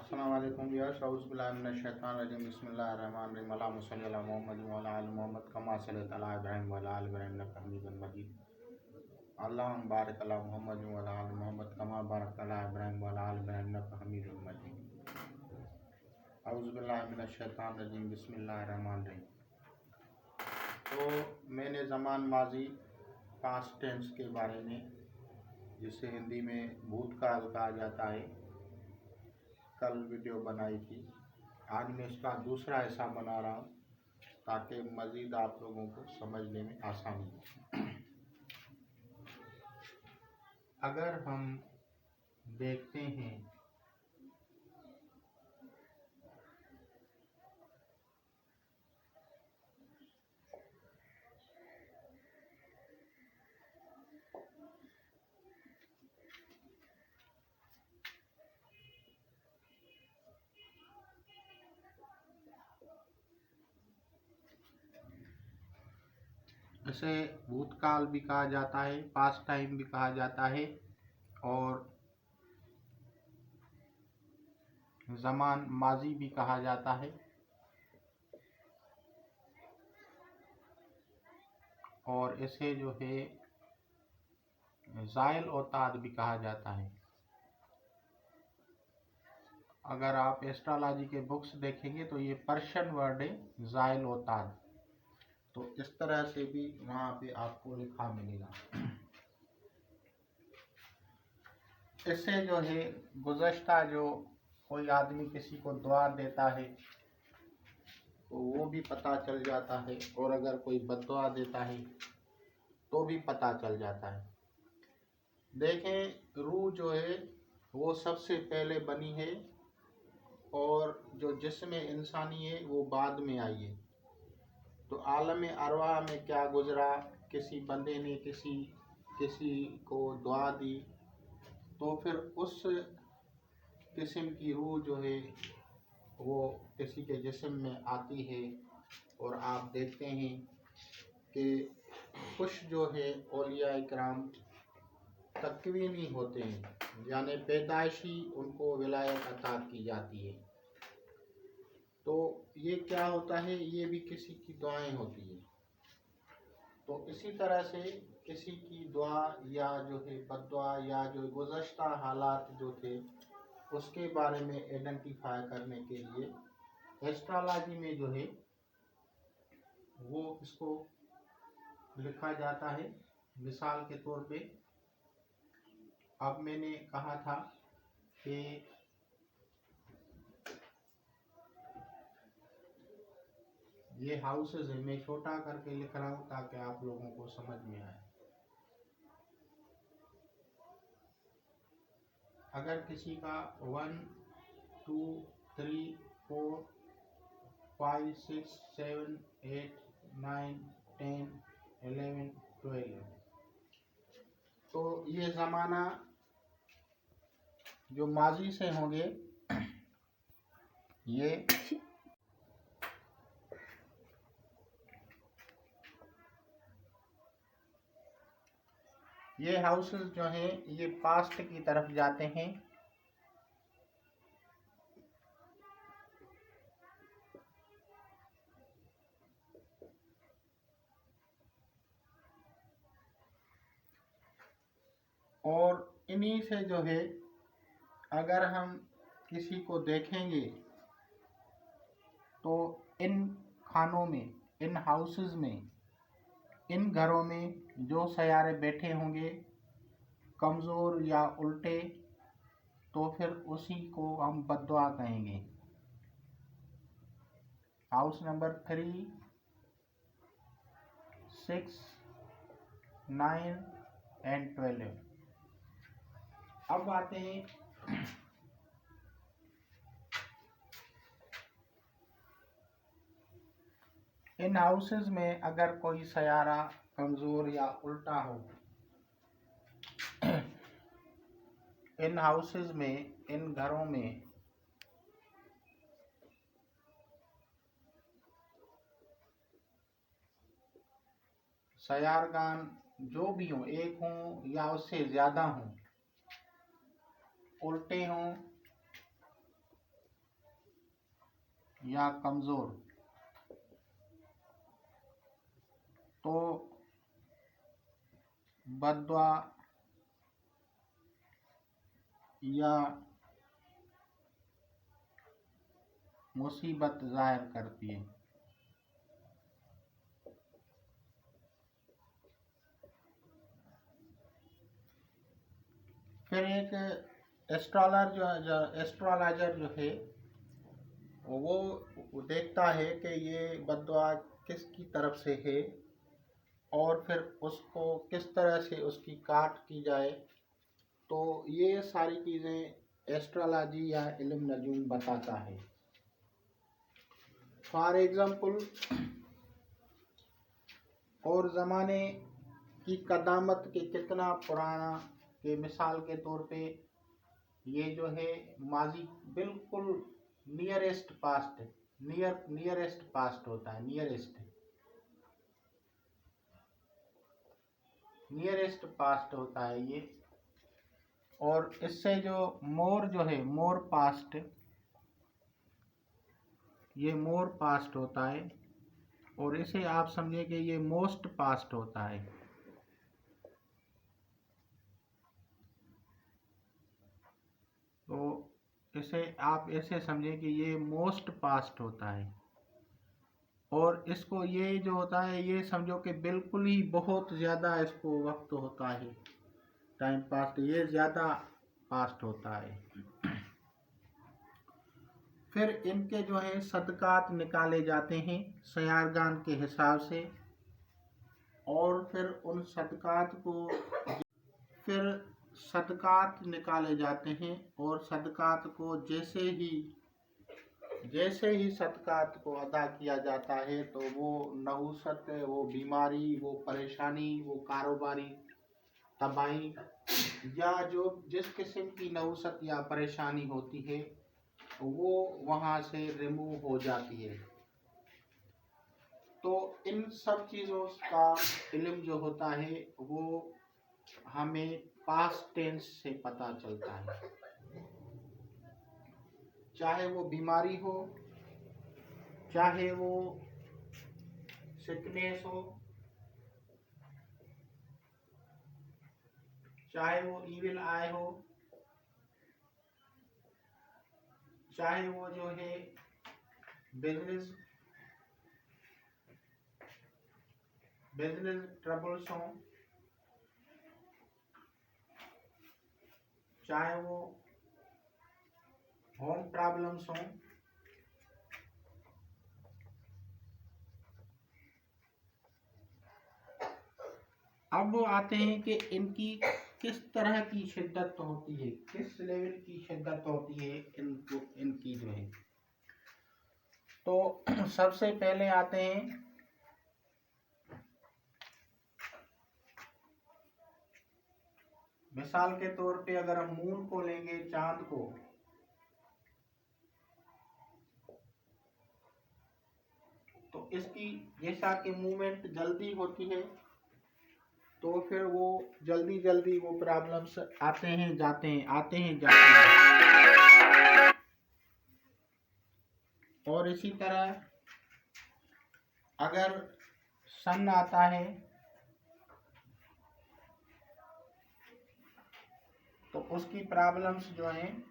अस्सलाम वालेकुम व्यूअर्स, औज़ु बिल्लाहि मिनश शैतानिर रजीम, बिस्मिल्लाहिर रहमानिर रहीम, अल्लाहुम्मा सल्लि अला मुहम्मद व अला आलि मुहम्मद कमा सल्लैता अला इब्राहीम व अला आलि इब्राहीम इन्नका हमीदुम मजीद। अल्लाहुम्मा बारिक अला मुहम्मद व अला आलि मुहम्मद कमा बारकता अला इब्राहीम व अला आलि इब्राहीम इन्नका हमीदुम मजीद। औज़ु बिल्लाहि मिनश शैतानिर रजीम, बिस्मिल्लाहिर रहमानिर रहीम। तो मैंने ज़मान माजी पास्ट टेंस के बारे में, जिसे हिंदी में भूतकाल कहा जाता है, कल वीडियो बनाई थी। आज मैं इसका दूसरा हिस्सा बना रहा हूँ ताकि मज़ीद आप लोगों को समझने में आसानी हो। अगर हम देखते हैं इसे भूतकाल भी कहा जाता है, पास्ट टाइम भी कहा जाता है और ज़मान माजी भी कहा जाता है और इसे जो है ज़ाइल और ताद भी कहा जाता है। अगर आप एस्ट्रोलॉजी के बुक्स देखेंगे तो ये पर्शियन वर्ड है, ज़ाइल और ताद। तो इस तरह से भी वहाँ पे आपको लिखा मिलेगा। इससे जो है गुज़श्ता जो कोई आदमी किसी को दुआ देता है तो वो भी पता चल जाता है, और अगर कोई बद्दुआ देता है तो भी पता चल जाता है। देखें, रूह जो है वो सबसे पहले बनी है और जो जिस्म इंसानी है वो बाद में आई है। तो आलम अरवाह में क्या गुजरा, किसी बंदे ने किसी को दुआ दी तो फिर उस किस्म की रूह जो है वो किसी के जिस्म में आती है। और आप देखते हैं कि कुछ जो है औलिया इकराम तकवीनी होते हैं, यानी पैदाइशी उनको विलायत अता की जाती है। तो ये क्या होता है, ये भी किसी की दुआएं होती है। तो इसी तरह से किसी की दुआ या जो है बद्दुआ या जो गुज़श्ता हालात जो थे उसके बारे में आइडेंटिफाई करने के लिए एस्ट्रोलॉजी में जो है वो इसको लिखा जाता है। मिसाल के तौर पे अब मैंने कहा था कि ये हाउसेज है, मैं छोटा करके लिख रहा हूँ ताकि आप लोगों को समझ में आए। अगर किसी का 1 2 3 4 5 6 7 8 9 10 11 12, तो ये ज़माना जो माजी से होंगे ये हाउसेस जो हैं ये पास्ट की तरफ जाते हैं। और इन्हीं से जो है अगर हम किसी को देखेंगे तो इन खानों में, इन हाउसेस में, इन घरों में जो सयारे बैठे होंगे कमज़ोर या उल्टे, तो फिर उसी को हम बद्दुआ कहेंगे। House number 3 6 9 and 12। अब आते हैं इन हाउसेस में अगर कोई सयारा कमज़ोर या उल्टा हो, इन हाउसेस में, इन घरों में सयारगान जो भी हों, एक हों या उससे ज़्यादा हों, उल्टे हों या कमज़ोर, तो बद्दुआ या मुसीबत ज़ाहिर करती है। फिर एक एस्ट्रोलॉजर जो है वो देखता है कि ये बद्दुआ किसकी तरफ से है और फिर उसको किस तरह से उसकी काट की जाए। तो ये सारी चीज़ें एस्ट्रोलॉजी या इल्म नजूम बताता है। फॉर एग्ज़ाम्पल, और ज़माने की कदामत के कितना पुराना, के मिसाल के तौर पे ये जो है माजी बिल्कुल नियरेस्ट पास्ट होता है, नियरेस्ट पास्ट होता है ये। और इससे जो मोर पास्ट, ये मोर पास्ट होता है, और इसे आप समझे कि ये मोस्ट पास्ट होता है। तो इसे आप ऐसे समझें कि ये मोस्ट पास्ट होता है, और इसको ये जो होता है ये समझो कि बिल्कुल ही बहुत ज़्यादा इसको वक्त होता है, टाइम पास्ट ये ज़्यादा पास्ट होता है। फिर इनके जो है सदकात निकाले जाते हैं सयारगान के हिसाब से, और फिर उन सदकात निकाले जाते हैं, और सदकात को जैसे ही सदकात को अदा किया जाता है तो वो नहुसत, वो बीमारी, वो परेशानी, वो कारोबारी तबाही, या जो जिस किस्म की नहुसत या परेशानी होती है वो वहाँ से रिमूव हो जाती है। तो इन सब चीज़ों का इल्म जो होता है वो हमें पास्ट टेंस से पता चलता है। चाहे वो बीमारी हो, चाहे वो सिकनेस हो, चाहे वो इविल आय हो, चाहे वो जो है बिजनेस ट्रबल्स हो, चाहे वो होम प्रॉब्लम्स हों, अब वो आते हैं कि इनकी किस तरह की शिद्दत होती है, किस लेवल की शिद्दत होती है इनकी जो है। तो सबसे पहले आते हैं मिसाल के तौर पे, अगर हम मून को लेंगे, चांद को, तो इसकी जैसा कि मूवमेंट जल्दी होती है तो फिर वो जल्दी वो प्रॉब्लम्स आते हैं जाते हैं। और इसी तरह अगर सन आता है तो उसकी प्रॉब्लम्स जो हैं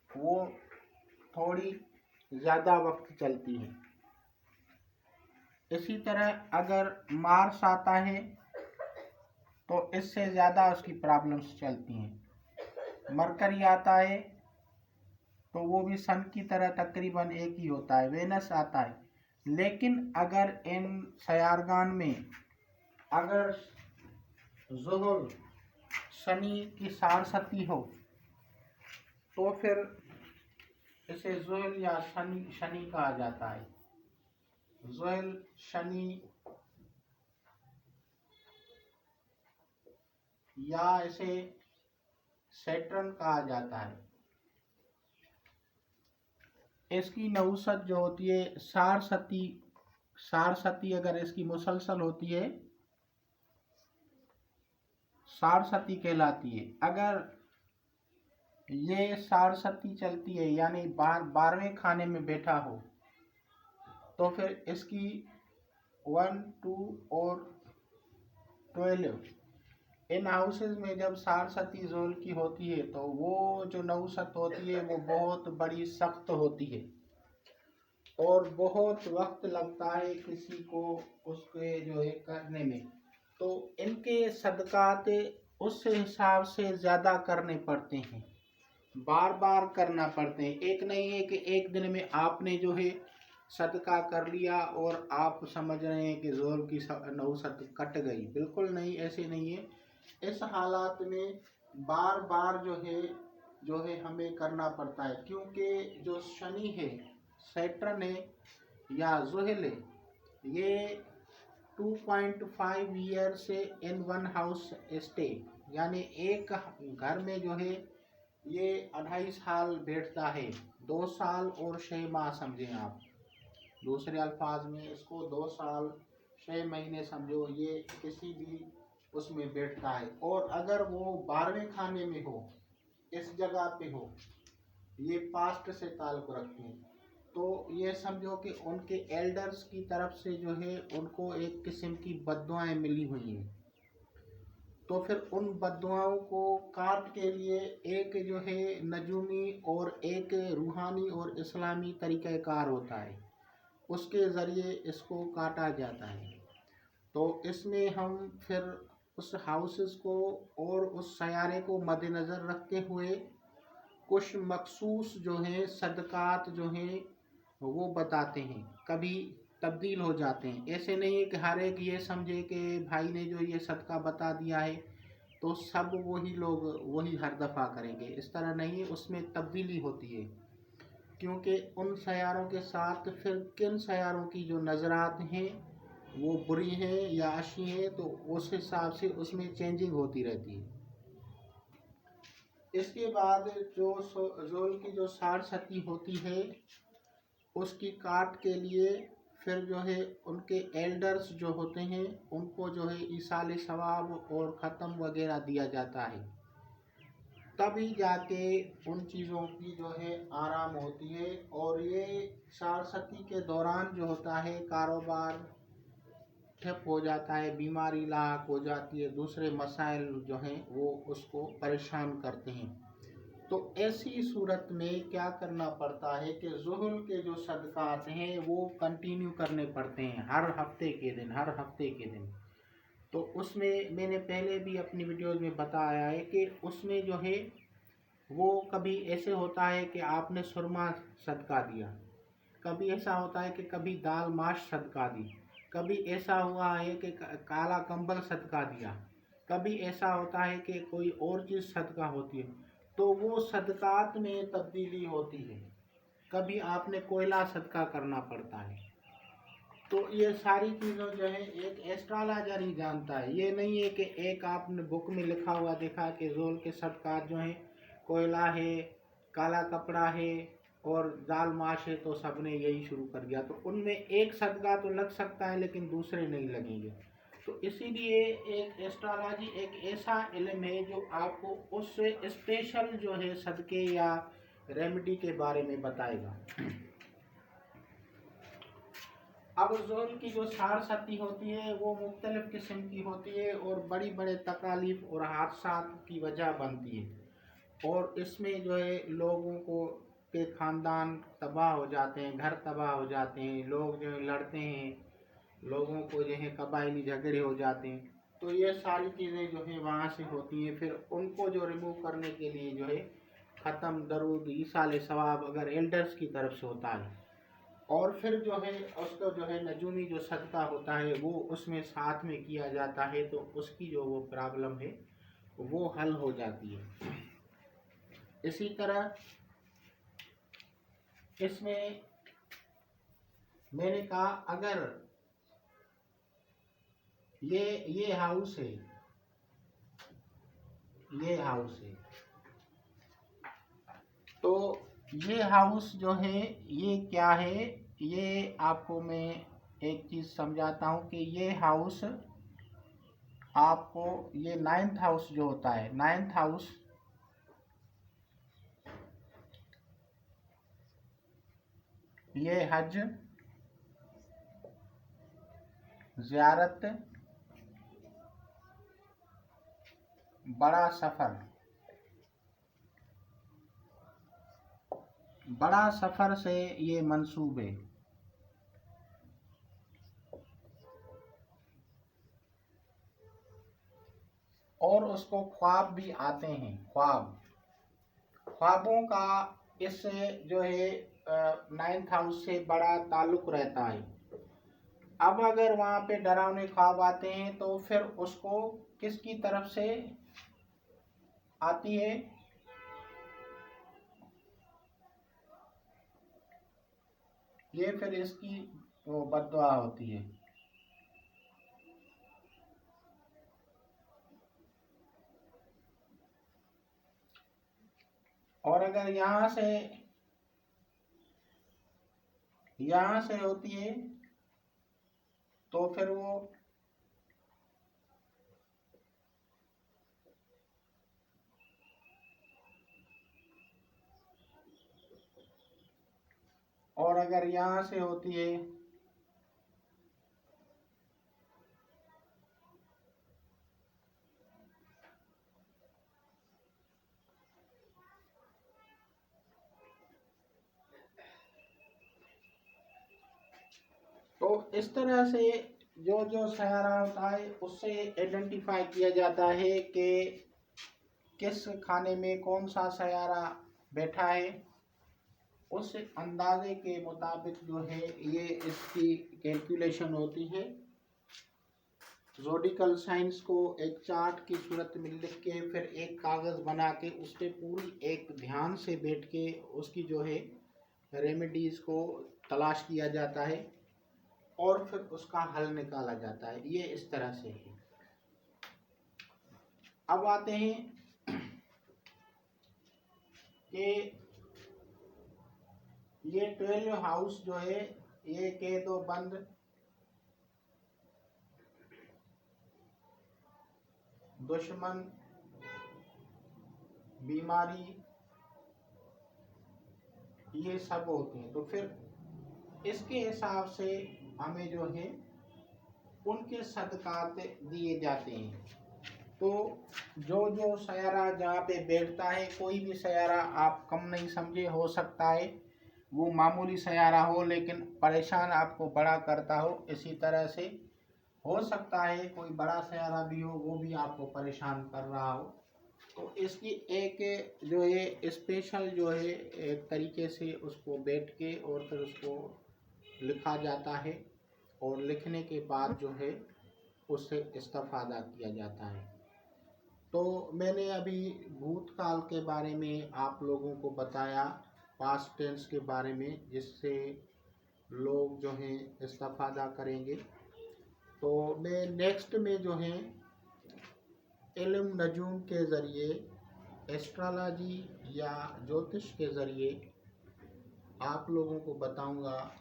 वो थोड़ी ज़्यादा वक्त चलती हैं। इसी तरह अगर मार्स आता है तो इससे ज़्यादा उसकी प्रॉब्लम्स चलती हैं। मरकरी आता है तो वो भी सन की तरह तकरीबन एक ही होता है। वेनस आता है, लेकिन अगर इन सयारगान में अगर ज़ुहल शनि की सारसती हो तो फिर इसे ज़ुहल या शनि कहा जाता है। ज़ुहल, शनि, या इसे सैटर्न कहा जाता है। इसकी नहुसत जो होती है सारसती अगर इसकी मुसलसल होती है, सारसती कहलाती है। अगर ये सारस्वती चलती है, यानी 12वें खाने में बैठा हो, तो फिर इसकी 1, 2 और 12 इन हाउसेज में जब सारस्वती जोल की होती है तो वो जो नौसत होती है वो बहुत बड़ी सख्त होती है और बहुत वक्त लगता है किसी को उसके जो है करने में। तो इनके सदकात उस हिसाब से ज़्यादा करने पड़ते हैं, बार बार करना पड़ते हैं। एक नहीं है कि एक दिन में आपने जो है सदका कर लिया और आप समझ रहे हैं कि जोर की नौसत कट गई, बिल्कुल नहीं, ऐसे नहीं है। इस हालात में बार बार जो है हमें करना पड़ता है, क्योंकि जो शनि है, सैटर्न है या जुहल है, ये 2.5 ईयर से इन वन हाउस स्टे, यानी एक घर में जो है ये 2.5 साल बैठता है, 2 साल और 6 माह समझें आप। दूसरे अल्फाज में इसको 2 साल 6 महीने समझो, ये किसी भी उसमें बैठता है। और अगर वो 12वें खाने में हो, इस जगह पे हो, ये पास्ट से ताल्लुक़ रखते हैं, तो ये समझो कि उनके एल्डर्स की तरफ से जो है उनको एक किस्म की बद्दुआएं मिली हुई हैं। तो फिर उन बद्दुआओं को काट के लिए एक जो है नजूमी और एक रूहानी और इस्लामी तरीक़ाकार होता है, उसके ज़रिए इसको काटा जाता है। तो इसमें हम फिर उस हाउसेस को और उस सयारे को मद्देनज़र रखते हुए कुछ मखसूस जो हैं सदकात जो हैं वो बताते हैं, कभी तब्दील हो जाते हैं। ऐसे नहीं है कि हर एक ये समझे कि भाई ने जो ये सदका बता दिया है तो सब वही लोग वही हर दफ़ा करेंगे, इस तरह नहीं है, उसमें तब्दीली होती है। क्योंकि उन सयारों के साथ फिर किन सयारों की जो नज़रात हैं वो बुरी हैं या अच्छी हैं, तो उस हिसाब से उसमें चेंजिंग होती रहती है। इसके बाद जो जोल की जो सारस्वती होती है उसकी काट के लिए फिर जो है उनके एल्डर्स जो होते हैं उनको जो है ईसाल सवाब और ख़त्म वगैरह दिया जाता है, तभी जाके उन चीज़ों की जो है आराम होती है। और ये सारस्वती के दौरान जो होता है कारोबार ठप हो जाता है, बीमारी लाक हो जाती है, दूसरे मसाइल जो हैं वो उसको परेशान करते हैं। तो ऐसी सूरत में क्या करना पड़ता है कि ज़ुहल के जो सदकात हैं वो कंटिन्यू करने पड़ते हैं हर हफ्ते के दिन। तो उसमें मैंने पहले भी अपनी वीडियोज़ में बताया है कि उसमें जो है वो कभी ऐसे होता है कि आपने सुरमा सदका दिया, कभी ऐसा होता है कि कभी दाल माश सदका दी, कभी ऐसा हुआ है कि काला कंबल सदका दिया, कभी ऐसा होता है कि कोई और चीज़ सदका होती है। तो वो सदकात में तब्दीली होती है, कभी आपने कोयला सदका करना पड़ता है। तो ये सारी चीज़ें जो है एक एस्ट्रोलॉजर ही जानता है, ये नहीं है कि एक आपने बुक में लिखा हुआ देखा कि जोल के सदकात जो हैं कोयला है, काला कपड़ा है और दाल माश है, तो सबने यही शुरू कर दिया। तो उनमें एक सदका तो लग सकता है लेकिन दूसरे नहीं लगेंगे। तो इसीलिए एक एस्ट्रोलॉजी एक ऐसा इल्म है जो आपको उस स्पेशल जो है सदके या रेमेडी के बारे में बताएगा। अब जोल की जो सारस्वती होती है वो मुख्तलिफ़ किस्म की होती है और बड़ी बड़े तकालीफ और हादसा की वजह बनती है। और इसमें जो है लोगों को के ख़ानदान तबाह हो जाते हैं, घर तबाह हो जाते हैं, लोग जो है लड़ते हैं, लोगों को जो है कबायली झगड़े हो जाते हैं। तो ये सारी चीज़ें जो है वहाँ से होती हैं। फिर उनको जो रिमूव करने के लिए जो है ख़त्म दरूद ईसाल सवाब अगर एल्डर्स की तरफ से होता है, और फिर जो है उसको जो है नजूमी जो सदका होता है वो उसमें साथ में किया जाता है, तो उसकी जो वो प्रॉब्लम है वो हल हो जाती है। इसी तरह इसमें मैंने कहा अगर ये हाउस है, ये हाउस है, तो ये हाउस जो है ये क्या है, ये आपको मैं एक चीज़ समझाता हूँ कि ये हाउस आपको ये 9th हाउस जो होता है, 9th हाउस ये हज, ज़ियारत, बड़ा सफ़र। बड़ा सफ़र से ये मंसूब है। और उसको ख्वाब भी आते हैं, ख्वाबों का इससे जो है 9th हाउस से बड़ा ताल्लुक़ रहता है। अब अगर वहाँ पे डरावने ख्वाब आते हैं तो फिर उसको किसकी तरफ से आती है? ये फिर इसकी वो बद्दुआ होती है। और अगर यहाँ से होती है तो फिर वो और अगर यहाँ से होती है तो इस तरह से जो जो सयारा होता है उससे आइडेंटिफाई किया जाता है कि किस खाने में कौन सा सयारा बैठा है। उस अंदाजे के मुताबिक जो है ये इसकी कैलकुलेशन होती है। ज़ोडिकल साइंस को एक चार्ट की सूरत में लिख के फिर एक कागज़ बना के उस पर पूरी एक ध्यान से बैठ के उसकी जो है रेमेडीज़ को तलाश किया जाता है और फिर उसका हल निकाला जाता है। ये इस तरह से है। अब आते हैं कि ये 12 हाउस जो है ये के दो बंद, दुश्मन, बीमारी, ये सब होते हैं। तो फिर इसके हिसाब से हमें जो है उनके सदकात दिए जाते हैं। तो जो जो सयारा जहाँ पे बैठता है, कोई भी सयारा आप कम नहीं समझे, हो सकता है वो मामूली सयारा हो लेकिन परेशान आपको बड़ा करता हो। इसी तरह से हो सकता है कोई बड़ा सयारा भी हो वो भी आपको परेशान कर रहा हो। तो इसकी एक जो है स्पेशल जो है एक तरीके से उसको बैठ के और फिर उसको लिखा जाता है और लिखने के बाद जो है उससे इस्तेफादा किया जाता है। तो मैंने अभी भूतकाल के बारे में आप लोगों को बताया, पास्ट टेंस के बारे में, जिससे लोग जो हैं इस्तेफादा करेंगे। तो मैं नेक्स्ट में जो है इल्म नजूम के ज़रिए, एस्ट्रोलॉजी या ज्योतिष के ज़रिए आप लोगों को बताऊंगा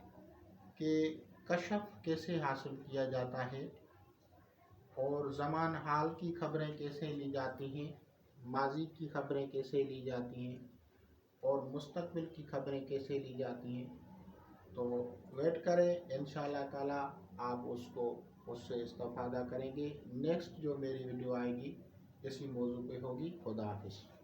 कि कशफ कैसे हासिल किया जाता है और ज़मान हाल की खबरें कैसे ली जाती हैं, माजी की खबरें कैसे ली जाती हैं और मुस्तकबिल की खबरें कैसे ली जाती हैं। तो वेट करें, इंशाल्लाह ताला आप उससे इस्तेफादा करेंगे। नेक्स्ट जो मेरी वीडियो आएगी इसी मौजू पे होगी। खुदा हाफिज़।